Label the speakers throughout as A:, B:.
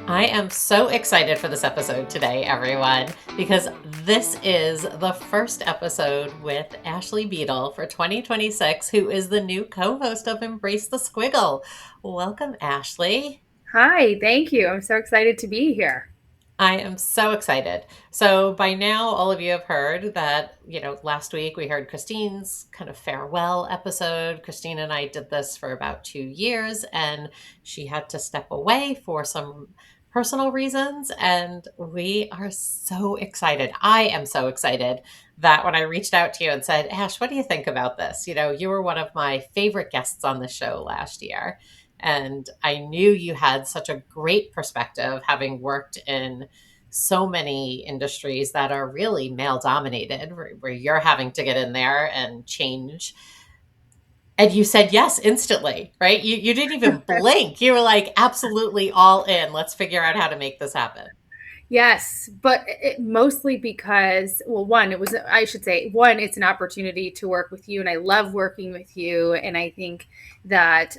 A: I am so excited for this episode today, everyone, because this is the first episode with Ashleigh Beadle for 2026, who is the new co-host of Embrace the Squiggle. Welcome, Ashleigh.
B: Hi, thank you. I'm so excited to be here.
A: I am so excited. So by now, all of you have heard that, last week we heard Christine's kind of farewell episode. Christine and I did this for about 2 years, and she had to step away for some personal reasons. And we are so excited. I am so excited that when I reached out to you and said, Ash, what do you think about this? You were one of my favorite guests on the show last year. And I knew you had such a great perspective, having worked in so many industries that are really male dominated, where you're having to get in there and change. And you said yes instantly, right? You didn't even blink. You were like, absolutely all in. Let's figure out how to make this happen.
B: Yes, but mostly because, well, I should say, one, it's an opportunity to work with you, and I love working with you. And I think that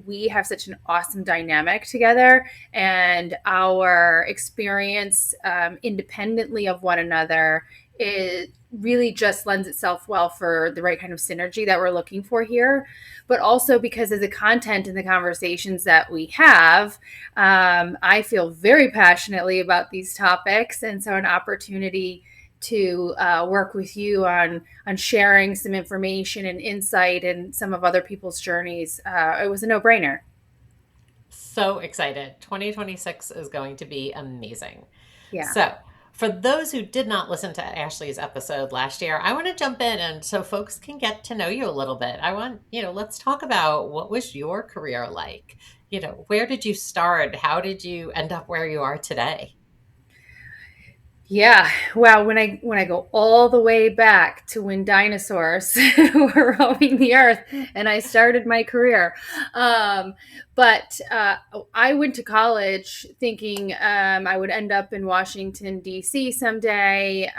B: we have such an awesome dynamic together, and our experience independently of one another, it really just lends itself well for the right kind of synergy that we're looking for here. But also because of the content and the conversations that we have, I feel very passionately about these topics, and so an opportunity to work with you on sharing some information and insight and some of other people's journeys, it was a no brainer.
A: So excited. 2026 is going to be amazing.
B: Yeah.
A: So, for those who did not listen to Ashleigh's episode last year, I want to jump in and so folks can get to know you a little bit. Let's talk about what was your career like? Where did you start? How did you end up where you are today?
B: Yeah. Wow. When I go all the way back to when dinosaurs were roaming the earth and I started my career. But I went to college thinking I would end up in Washington, D.C. someday,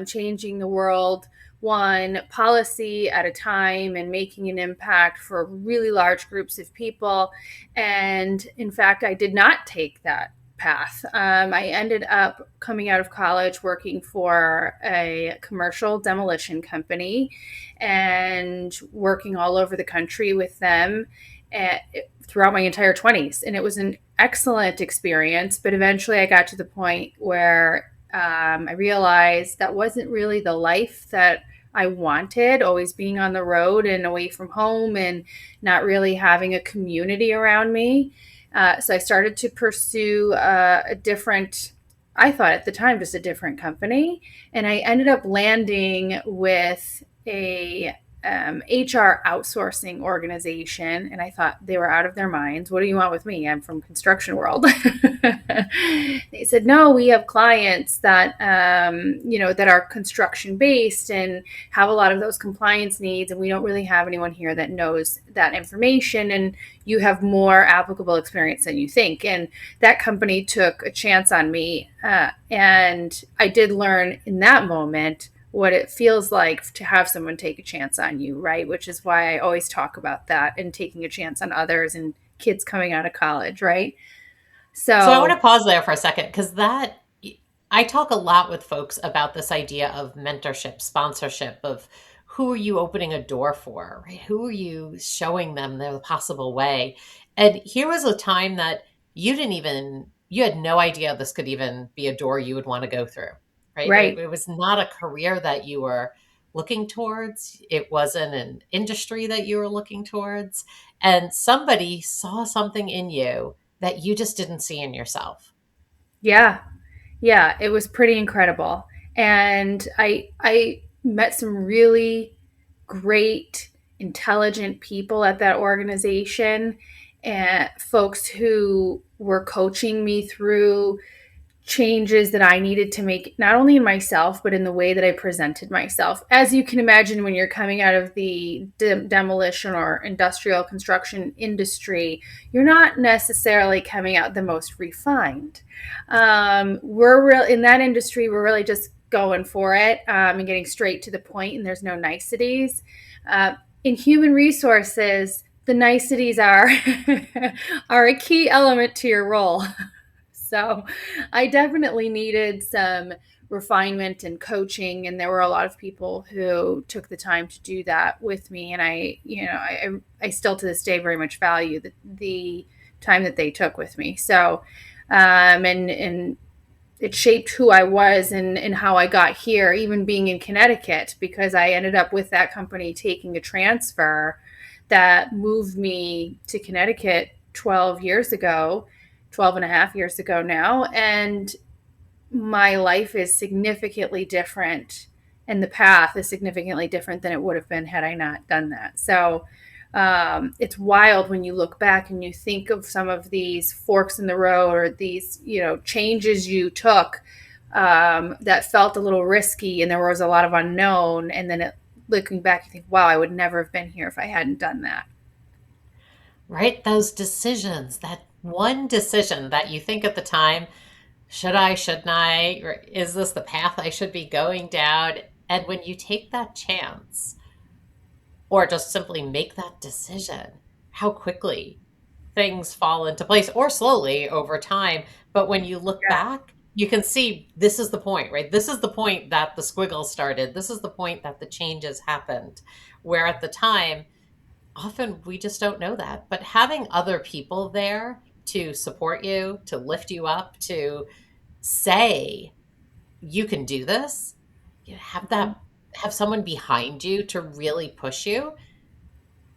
B: changing the world one policy at a time and making an impact for really large groups of people. And in fact, I did not take that path. I ended up coming out of college working for a commercial demolition company and working all over the country with them at, throughout my entire 20s. And it was an excellent experience. But eventually I got to the point where I realized that wasn't really the life that I wanted, always being on the road and away from home and not really having a community around me. So I started to pursue I thought at the time, just a different company. And I ended up landing with a HR outsourcing organization. And I thought they were out of their minds. What do you want with me? I'm from construction world. They said, no, we have clients that, that are construction based and have a lot of those compliance needs. And we don't really have anyone here that knows that information. And you have more applicable experience than you think. And that company took a chance on me. And I did learn in that moment what it feels like to have someone take a chance on you, right? Which is why I always talk about that and taking a chance on others and kids coming out of college, right?
A: So I want to
B: So,
A: pause there for a second because I talk a lot with folks about this idea of mentorship, sponsorship, of who are you opening a door for, right? Who are you showing them the possible way? And here was a time that you had no idea this could even be a door you would want to go through, right? It,
B: right.
A: it was not a career that you were looking towards. It wasn't an industry that you were looking towards. And somebody saw something in you that you just didn't see in yourself.
B: Yeah. Yeah, it was pretty incredible. And I met some really great, intelligent people at that organization, and folks who were coaching me through changes that I needed to make, not only in myself, but in the way that I presented myself. As you can imagine, when you're coming out of the demolition or industrial construction industry, you're not necessarily coming out the most refined. We're real in that industry. We're really just going for it and getting straight to the point, and there's no niceties. In human resources, the niceties are are a key element to your role. So I definitely needed some refinement and coaching, and there were a lot of people who took the time to do that with me. And I still to this day very much value the time that they took with me. So, and it shaped who I was and how I got here, even being in Connecticut, because I ended up with that company taking a transfer that moved me to Connecticut 12 years ago, 12 and a half years ago now. And my life is significantly different, and the path is significantly different than it would have been had I not done that. So it's wild when you look back and you think of some of these forks in the road, or these, changes you took that felt a little risky, and there was a lot of unknown. And then looking back, you think, wow, I would never have been here if I hadn't done that.
A: Right? Those decisions, that one decision that you think at the time, should I, shouldn't I? Or is this the path I should be going down? And when you take that chance, or just simply make that decision, how quickly things fall into place, or slowly over time. But when you look
B: Yeah.
A: back, you can see this is the point, right? This is the point that the squiggle started. This is the point that the changes happened. Where at the time, often we just don't know that. But having other people there to support you, to lift you up, to say, you can do this, you have
B: Mhm.
A: that, have someone behind you to really push you,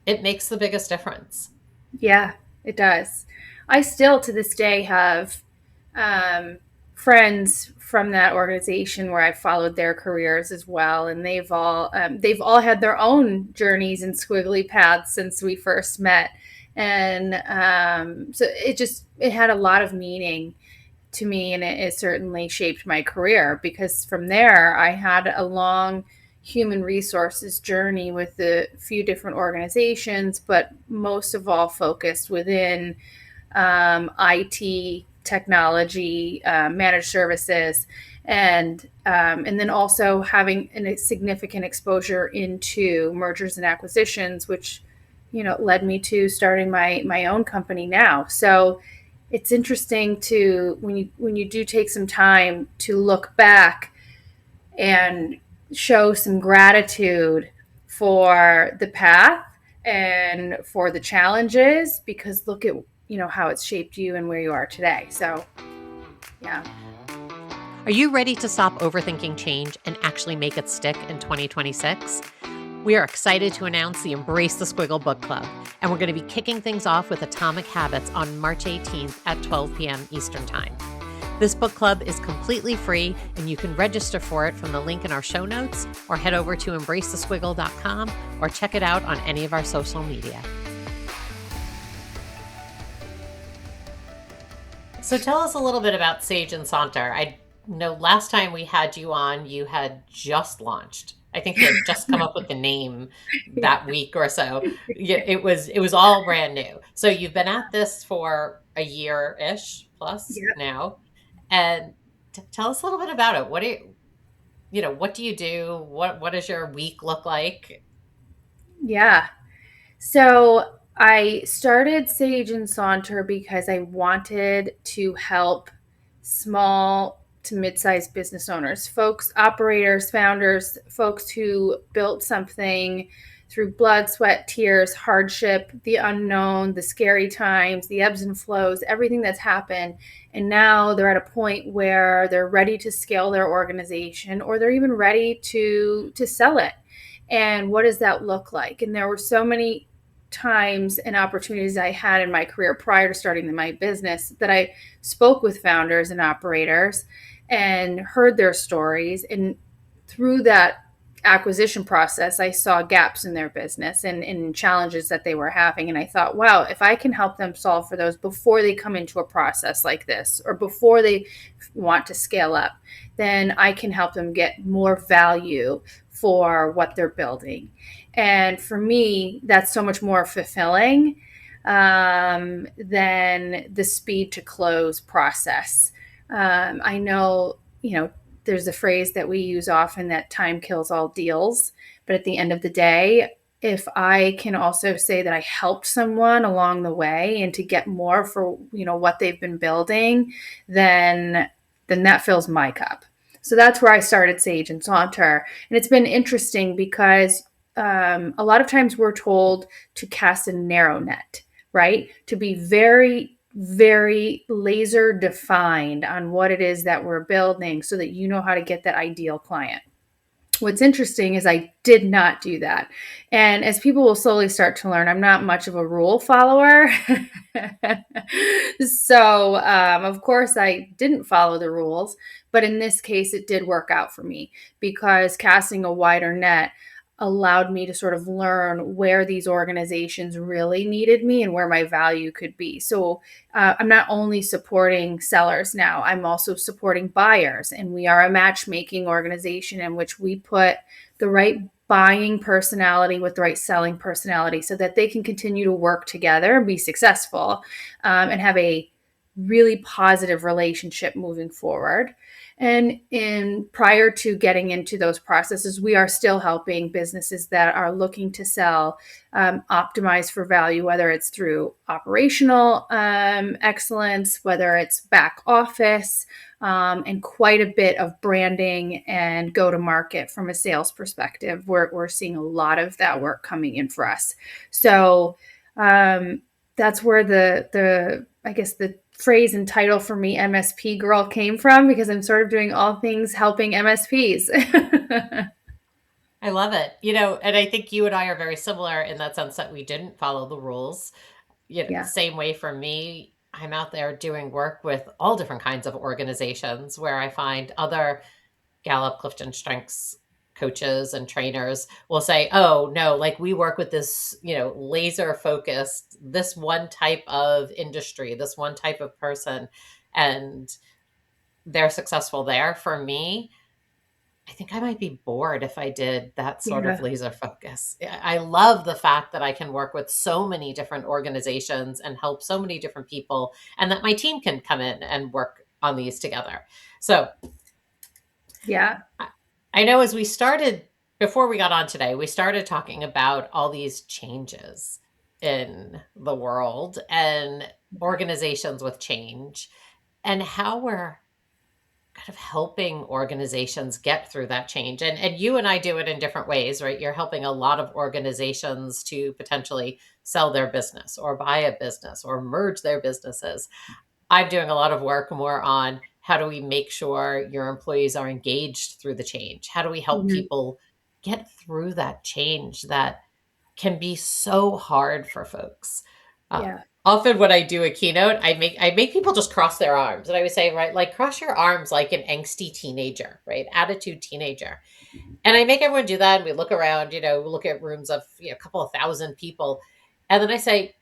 A: it makes the biggest difference.
B: Yeah, it does. I still to this day have um, friends from that organization where I followed their careers as well, and they've all had their own journeys and squiggly paths since we first met, and so it had a lot of meaning to me, and it certainly shaped my career, because from there I had a long human resources journey with a few different organizations, but most of all focused within IT, technology, managed services, and then also having a significant exposure into mergers and acquisitions, which led me to starting my own company now. So it's interesting to when you do take some time to look back and show some gratitude for the path and for the challenges, because look at how it's shaped you and where you are today. So yeah.
A: Are you ready to stop overthinking change and actually make it stick in 2026? We are excited to announce the Embrace the Squiggle book club, and we're going to be kicking things off with Atomic Habits on March 18th at 12 p.m. Eastern Time. This book club is completely free, and you can register for it from the link in our show notes, or head over to embracethesquiggle.com, or check it out on any of our social media. So tell us a little bit about Sage and Saunter. I know last time we had you on, you had just launched. I think you had just come up with the name
B: Yeah.
A: that week or so. Yeah, it was all brand new. So you've been at this for a year-ish plus
B: Yeah.
A: now. And tell us a little bit about it. What do you do? What does your week look like?
B: Yeah. So I started Sage and Saunter because I wanted to help small to mid-sized business owners, folks, operators, founders, folks who built something through blood, sweat, tears, hardship, the unknown, the scary times, the ebbs and flows, everything that's happened. And now they're at a point where they're ready to scale their organization, or they're even ready to sell it. And what does that look like? And there were so many times and opportunities I had in my career prior to starting my business that I spoke with founders and operators and heard their stories. And through that acquisition process, I saw gaps in their business and challenges that they were having. And I thought, wow, if I can help them solve for those before they come into a process like this, or before they want to scale up, then I can help them get more value for what they're building. And for me, that's so much more fulfilling than the speed to close process. I know, there's a phrase that we use often that time kills all deals. But at the end of the day, if I can also say that I helped someone along the way and to get more for, what they've been building, then that fills my cup. So that's where I started Sage and Saunter. And it's been interesting because a lot of times we're told to cast a narrow net, right? To be very, very laser defined on what it is that we're building so that you know how to get that ideal client. What's interesting is I did not do that. And as people will slowly start to learn, I'm not much of a rule follower. So, of course, I didn't follow the rules. But in this case, it did work out for me because casting a wider net allowed me to sort of learn where these organizations really needed me and where my value could be. So, I'm not only supporting sellers now, I'm also supporting buyers. And we are a matchmaking organization in which we put the right buying personality with the right selling personality so that they can continue to work together and be successful, and have a really positive relationship moving forward. And in prior to getting into those processes, we are still helping businesses that are looking to sell, optimize for value, whether it's through operational excellence, whether it's back office, and quite a bit of branding and go to market from a sales perspective. We're seeing a lot of that work coming in for us. So that's where the I guess the phrase and title for me, MSP girl, came from, because I'm sort of doing all things helping MSPs.
A: I love it. And I think you and I are very similar in that sense that we didn't follow the rules.
B: Yeah.
A: Same way for me, I'm out there doing work with all different kinds of organizations where I find other Gallup Clifton Strengths coaches and trainers will say, oh, no, like we work with this, laser focused, this one type of industry, this one type of person, and they're successful there. For me, I think I might be bored if I did that sort of
B: Yeah.
A: laser focus. I love the fact that I can work with so many different organizations and help so many different people, and that my team can come in and work on these together. So
B: Yeah.
A: I know as we started, before we got on today, we started talking about all these changes in the world and organizations with change and how we're kind of helping organizations get through that change. And you and I do it in different ways, right? You're helping a lot of organizations to potentially sell their business or buy a business or merge their businesses. I'm doing a lot of work more on how do we make sure your employees are engaged through the change? How do we help
B: Mhm.
A: people get through that change that can be so hard for folks?
B: Yeah.
A: Often when I do a keynote, I make people just cross their arms, and I would say, right, like cross your arms like an angsty teenager, right, attitude teenager, and I make everyone do that. And we look around, we look at rooms of a couple of thousand people, and then I say,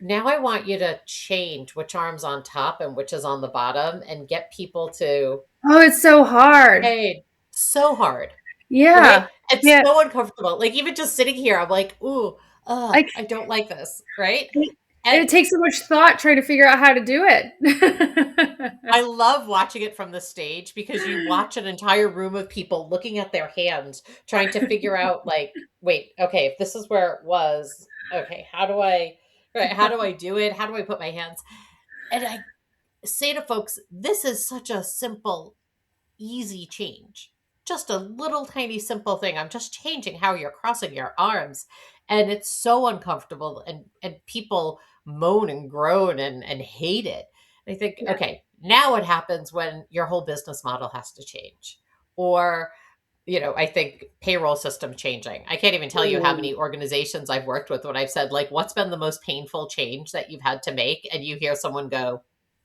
A: now I want you to change which arm's on top and which is on the bottom, and get people to
B: Oh, it's so hard.
A: change. So hard, right?
B: Yeah.
A: It's
B: Yeah.
A: so uncomfortable. Like even just sitting here, I'm like, ooh,
B: I,
A: I don't like this, right?
B: and
A: And
B: it takes so much thought trying to figure out how to do it.
A: I love watching it from the stage because you watch an entire room of people looking at their hands, trying to figure out, like, wait, okay, if this is where it was, okay, right, how do I do it? How do I put my hands? And I say to folks, this is such a simple, easy change. Just a little tiny simple thing. I'm just changing how you're crossing your arms. And it's so uncomfortable, and people moan and groan and hate it. And I think,
B: Yeah.
A: okay, now what happens when your whole business model has to change? Or, I think payroll system changing. I can't even tell you how
B: Mm.
A: many organizations I've worked with when I've said, like, what's been the most painful change that you've had to make? And you hear someone go,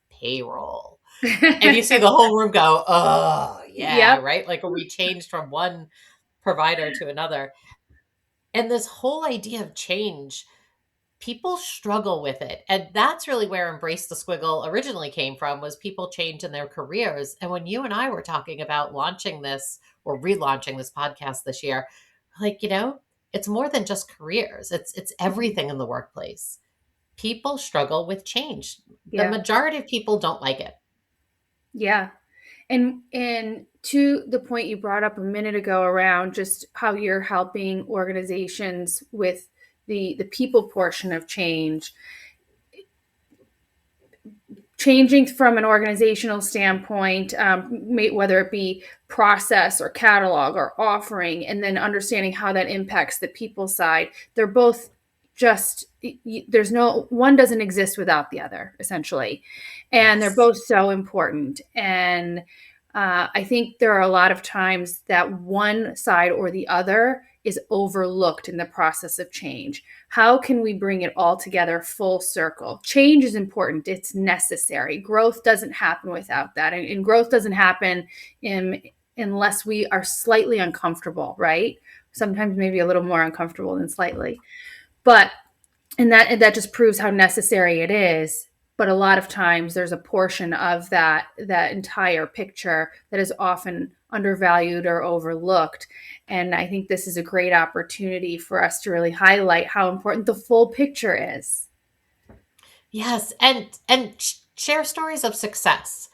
A: payroll. And you see the whole room go, "Oh, yeah,"
B: Yep.
A: right? Like when we changed from one provider to another. And this whole idea of change, people struggle with it. And that's really where Embrace the Squiggle originally came from, was people change in their careers. And when you and I were talking about launching this or relaunching this podcast this year, like, it's more than just careers. It's
B: Mhm.
A: everything in the workplace. People struggle with change. The
B: Yeah.
A: majority of people don't like it.
B: Yeah. And to the point you brought up a minute ago around just how you're helping organizations with the people portion of change, changing from an organizational standpoint, whether it be process or catalog or offering, and then understanding how that impacts the people side. They're both just, there's no one doesn't exist without the other, essentially, and they're
A: Yes.
B: both so important. And I think there are a lot of times that one side or the other is overlooked in the process of change. How can we bring it all together full circle? Change is important, it's necessary. Growth doesn't happen without that. And growth doesn't happen unless we are slightly uncomfortable, right? Sometimes maybe a little more uncomfortable than slightly. But and that just proves how necessary it is. But a lot of times there's a portion of that entire picture that is often undervalued or overlooked. And I think this is a great opportunity for us to really highlight how important the full picture is.
A: Yes, and share stories of success.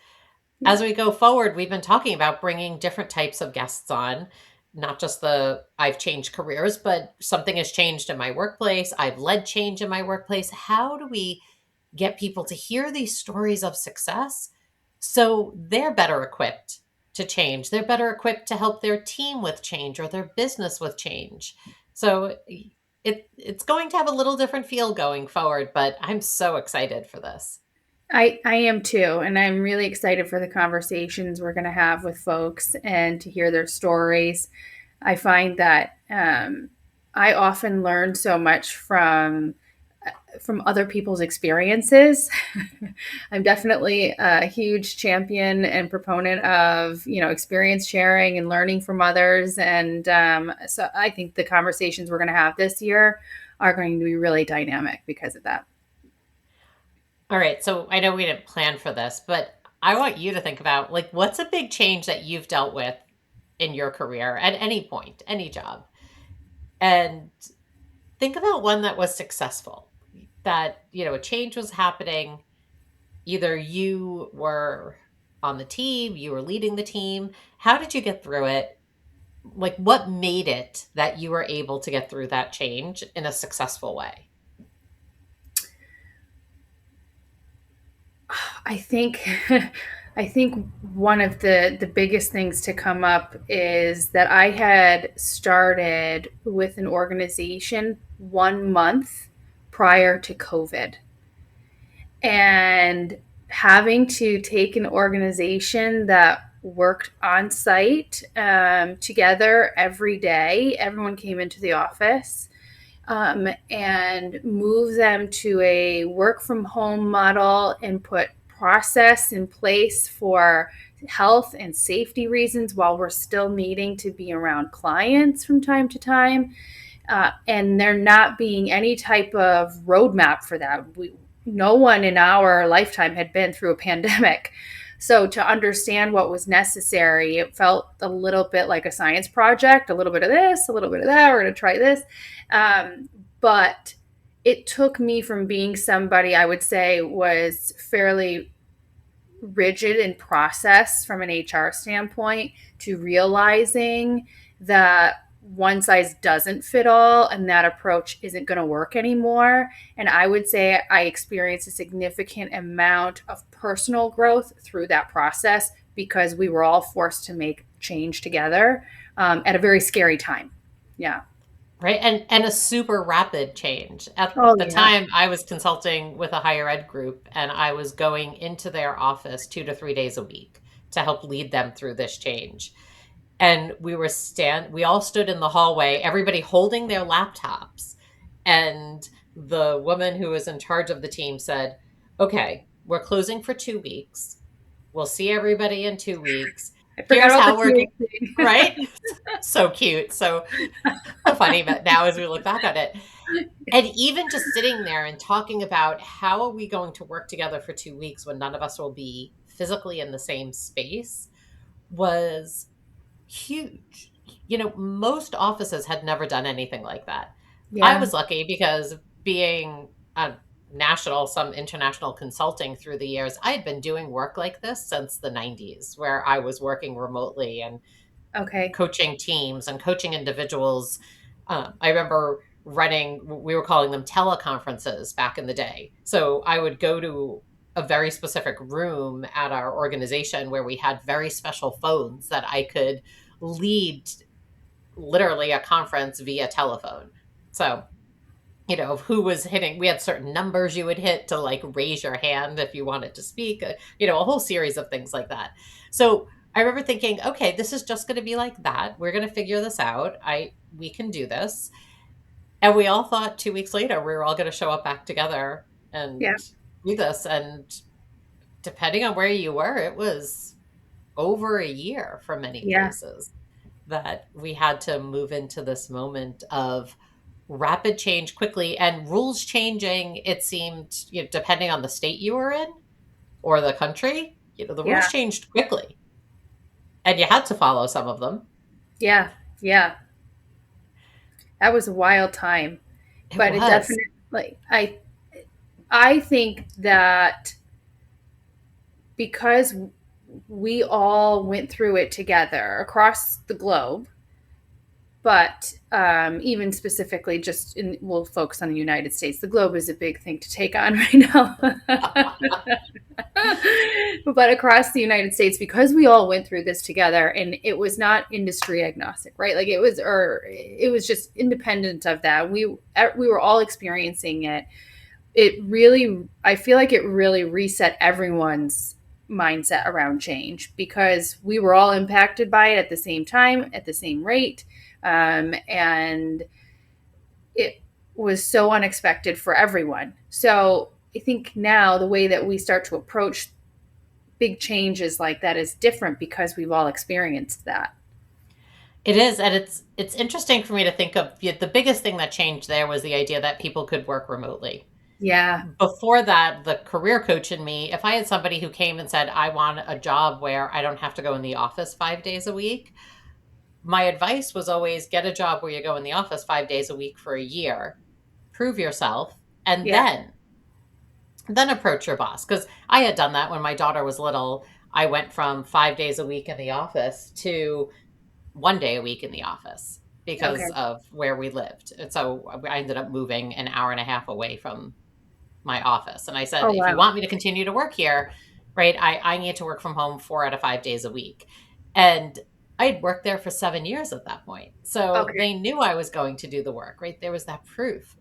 B: Yeah.
A: As we go forward, we've been talking about bringing different types of guests on, not just the I've changed careers, but something has changed in my workplace. I've led change in my workplace. How do we get people to hear these stories of success so they're better equipped to change? They're better equipped to help their team with change or their business with change. So it's going to have a little different feel going forward, but I'm so excited for this.
B: I am too. And I'm really excited for the conversations we're going to have with folks and to hear their stories. I find that I often learn so much from other people's experiences. I'm definitely a huge champion and proponent of, experience sharing and learning from others. And so I think the conversations we're going to have this year are going to be really dynamic because of that.
A: All right. So I know we didn't plan for this, but I want you to think about like what's a big change that you've dealt with in your career at any point, any job. And think about one that was successful. That, a change was happening. Either you were on the team, you were leading the team. How did you get through it? Like what made it that you were able to get through that change in a successful way?
B: I think I think one of the biggest things to come up is that I had started with an organization 1 month prior to COVID, and having to take an organization that worked on site together every day. Everyone came into the office, and move them to a work from home model and put process in place for health and safety reasons while we're still needing to be around clients from time to time. And there not being any type of roadmap for that. No one in our lifetime had been through a pandemic. So to understand what was necessary, it felt a little bit like a science project, a little bit of this, a little bit of that. We're going to try this. But it took me from being somebody I would say was fairly rigid in process from an HR standpoint to realizing that one size doesn't fit all and that approach isn't going to work anymore. And I would say I experienced a significant amount of personal growth through that process because we were all forced to make change together at a very scary time. Yeah.
A: Right. And a super rapid change. At
B: Oh,
A: the
B: yeah.
A: time, I was consulting with a higher ed group and I was going into their office 2 to 3 days a week to help lead them through this change. And we all stood in the hallway, everybody holding their laptops. And the woman who was in charge of the team said, "Okay, we're closing for 2 weeks. We'll see everybody in 2 weeks.
B: I forgot
A: Here's
B: about the
A: how we're
B: two thing.
A: right." So cute. So funny, but now as we look back at it, and even just sitting there and talking about how are we going to work together for 2 weeks when none of us will be physically in the same space was huge. Most offices had never done anything like that. I
B: Yeah.
A: was lucky because being national, some international consulting through the years. I had been doing work like this since the 90s, where I was working remotely and
B: Okay.
A: coaching teams and coaching individuals. I remember running, we were calling them teleconferences back in the day. So I would go to a very specific room at our organization where we had very special phones that I could lead literally a conference via telephone. So, who was hitting, we had certain numbers you would hit to like raise your hand if you wanted to speak, a whole series of things like that. So I remember thinking, okay, this is just going to be like that. We're going to figure this out. We can do this. And we all thought 2 weeks later, we were all going to show up back together
B: Yeah.
A: and do this. And depending on where you were, it was over a year for many
B: Yeah.
A: places that we had to move into this moment of rapid change quickly and rules changing. It seemed, depending on the state you were in or the country, the rules
B: Yeah.
A: changed quickly and you had to follow some of them.
B: Yeah. Yeah. That was a wild time,
A: It
B: but it
A: was.
B: definitely, I think that because we all went through it together across the globe, but even specifically just we'll focus on the United States. The globe is a big thing to take on right now. But across the United States, because we all went through this together, and it was not industry agnostic, right? Like it was just independent of that. We were all experiencing it. It really, I feel like it really reset everyone's mindset around change because we were all impacted by it at the same time, at the same rate. And it was so unexpected for everyone. So I think now the way that we start to approach big changes like that is different because we've all experienced that.
A: It is, and it's interesting for me to think of the biggest thing that changed there was the idea that people could work remotely.
B: Yeah.
A: Before that, the career coach in me, if I had somebody who came and said, I want a job where I don't have to go in the office 5 days a week, my advice was always get a job where you go in the office 5 days a week for a year, prove yourself, and
B: Yeah.
A: then approach your boss. Because I had done that when my daughter was little. I went from 5 days a week in the office to 1 day a week in the office because
B: Okay.
A: of where we lived. And so I ended up moving an hour and a half away from my office. And I said,
B: Oh,
A: if you
B: wow.
A: want me to continue to work here, right, I need to work from home 4 out of 5 days a week. And I'd worked there for 7 years at that point. So
B: Okay.
A: they knew I was going to do the work, right? There was that proof.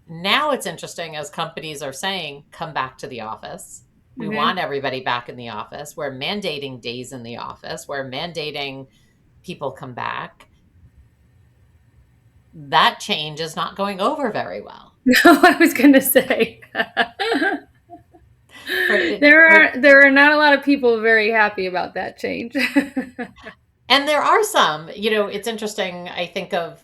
A: Now it's interesting as companies are saying, come back to the office. We
B: Mm-hmm.
A: want everybody back in the office. We're mandating days in the office. We're mandating people come back. That change is not going over very well.
B: No, I was going to say.
A: Right?
B: There are not a lot of people very happy about that change.
A: And there are some, it's interesting. I think of,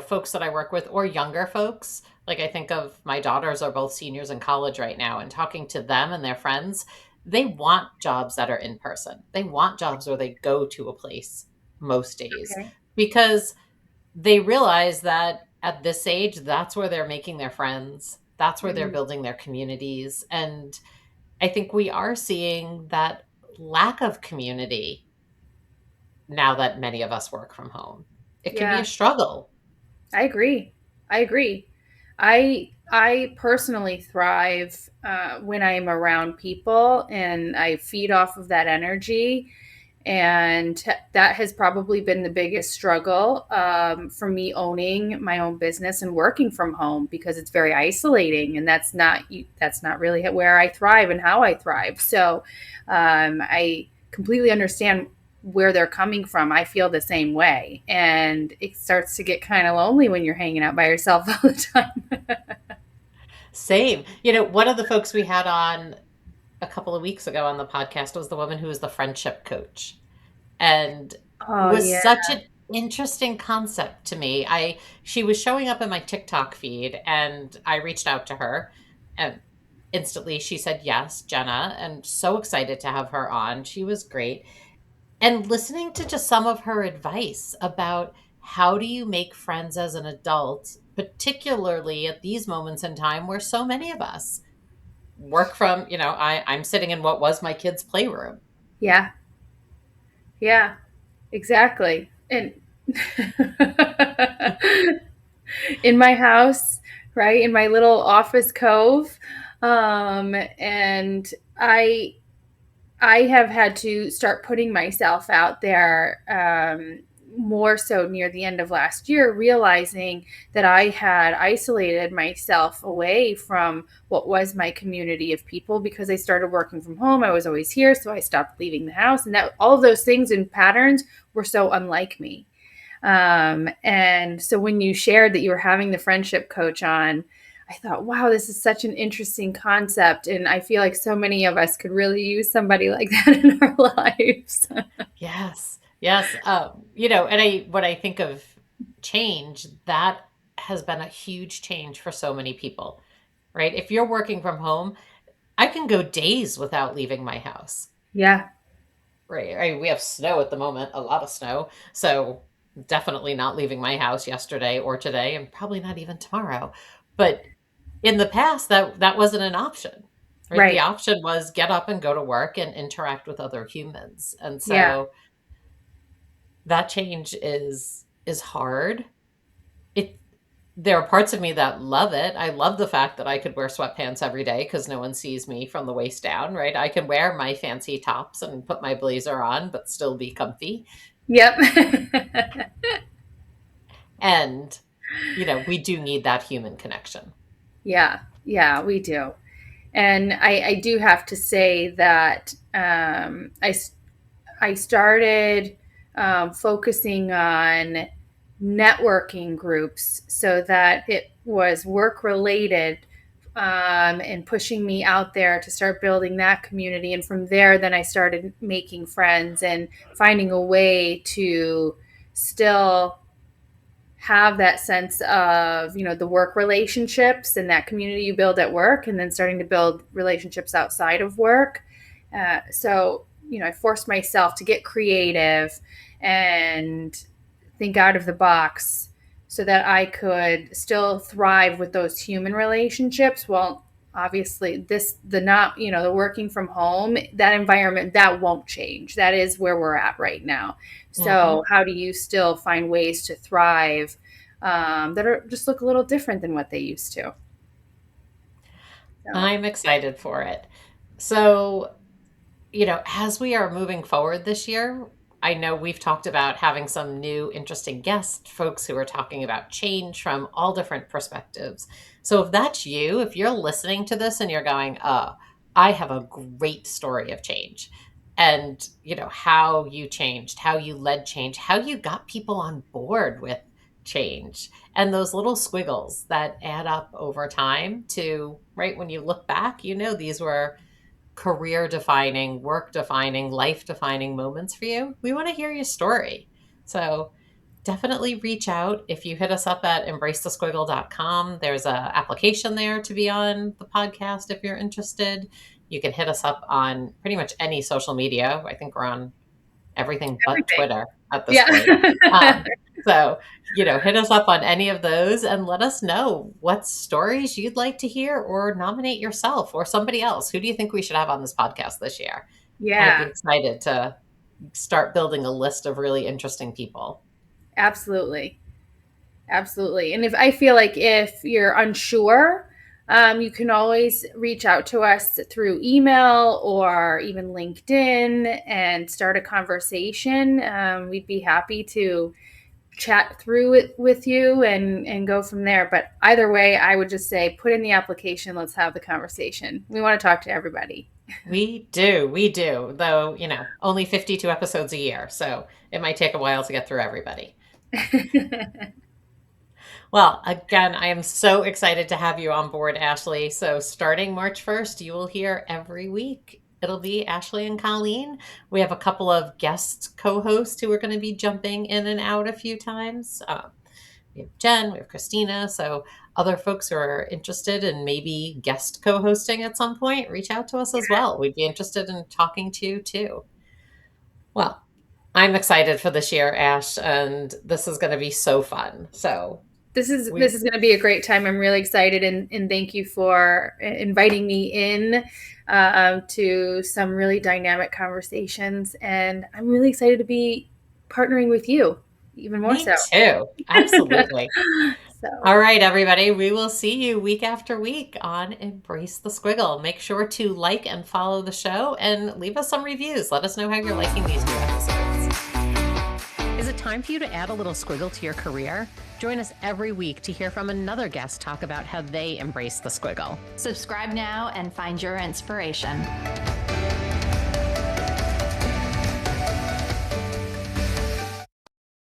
A: folks that I work with or younger folks. Like I think of my daughters are both seniors in college right now and talking to them and their friends, they want jobs that are in person. They want jobs where they go to a place most days
B: Okay.
A: because they realize that at this age, that's where they're making their friends. That's where they're
B: Mhm.
A: building their communities. And I think we are seeing that lack of community now that many of us work from home. It can be a
B: Yeah,
A: struggle.
B: I agree. I agree. I personally thrive when I'm around people and I feed off of that energy. And that has probably been the biggest struggle for me owning my own business and working from home because it's very isolating, and that's not really where I thrive and how I thrive. So I completely understand where they're coming from. I feel the same way, and it starts to get kind of lonely when you're hanging out by yourself all the time.
A: Same. One of the folks we had on a couple of weeks ago on the podcast was the woman who was the friendship coach and
B: Oh
A: was
B: yeah.
A: such an interesting concept to me. She was showing up in my TikTok feed and I reached out to her and instantly she said yes, Jenna, and so excited to have her on. She was great. And listening to just some of her advice about how do you make friends as an adult, particularly at these moments in time where so many of us work from, I'm sitting in what was my kids' playroom.
B: Yeah. Yeah. Exactly. And in my house, right, in my little office cove, and I have had to start putting myself out there, more so near the end of last year, realizing that I had isolated myself away from what was my community of people because I started working from home. I was always here, so I stopped leaving the house, and that all of those things and patterns were so unlike me. And so when you shared that you were having the friendship coach on, I thought, wow, this is such an interesting concept. And I feel like so many of us could really use somebody like that in our lives.
A: Yes. Yes. And when I think of change, that has been a huge change for so many people, right? If you're working from home, I can go days without leaving my house,
B: Yeah.
A: right? We have snow at the moment, a lot of snow. So definitely not leaving my house yesterday or today, and probably not even tomorrow. But in the past, that wasn't an option, right? The
B: Right.
A: option was get up and go to work and interact with other humans. And
B: Yeah.
A: so that change is hard. It There are parts of me that love it. I love the fact that I could wear sweatpants every day because no one sees me from the waist down, right? I can wear my fancy tops and put my blazer on, but still be comfy.
B: Yep.
A: And, we do need that human connection.
B: Yeah. Yeah, we do. And I do have to say that I started focusing on networking groups so that it was work related, and pushing me out there to start building that community. And from there, then I started making friends and finding a way to still have that sense of, the work relationships and that community you build at work, and then starting to build relationships outside of work. So I forced myself to get creative and think out of the box so that I could still thrive with those human relationships. Well, obviously the working from home, that environment, that won't change. That is where we're at right now.
A: Hmm.
B: So how do you still find ways to thrive, that are just look a little different than what they used to? So
A: I'm excited for it. So, as we are moving forward this year, I know we've talked about having some new interesting guest folks who are talking about change from all different perspectives. So if that's you, if you're listening to this and you're going, I have a great story of change, and how you changed, how you led change, how you got people on board with change, and those little squiggles that add up over time to, right, when you look back, these were career defining, work defining, life defining moments for you. We want to hear your story. So definitely reach out. If you hit us up at embracethesquiggle.com, there's a application there to be on the podcast if you're interested. You can hit us up on pretty much any social media. I think we're on everything but
B: everything.
A: Twitter at this point.
B: Yeah.
A: Um, so, hit us up on any of those and let us know what stories you'd like to hear, or nominate yourself or somebody else. Who do you think we should have on this podcast this year? I'd be
B: Yeah.
A: excited to start building a list of really interesting people.
B: Absolutely. Absolutely. And if I feel like if you're unsure, you can always reach out to us through email or even LinkedIn and start a conversation. We'd be happy to chat through it with you and go from there. But either way, I would just say put in the application. Let's have the conversation. We want to talk to everybody.
A: We do, though, only 52 episodes a year. So it might take a while to get through everybody. Well, again, I am so excited to have you on board, Ashleigh. So, starting March 1st, you will hear every week. It'll be Ashleigh and Colleen. We have a couple of guest co hosts who are going to be jumping in and out a few times. We have Jen, we have Christina. So, other folks who are interested in maybe guest co hosting at some point, reach out to us as well. We'd be interested in talking to you too. Well, I'm excited for this year, Ash, and this is going to be so fun. So
B: this is going to be a great time. I'm really excited, and thank you for inviting me in to some really dynamic conversations. And I'm really excited to be partnering with you even more.
A: Me too. Absolutely.
B: So.
A: All right, everybody. We will see you week after week on Embrace the Squiggle. Make sure to like and follow the show and leave us some reviews. Let us know how you're liking these new episodes. Is it time for you to add a little squiggle to your career? Join us every week to hear from another guest talk about how they embrace the squiggle.
C: Subscribe now and find your inspiration.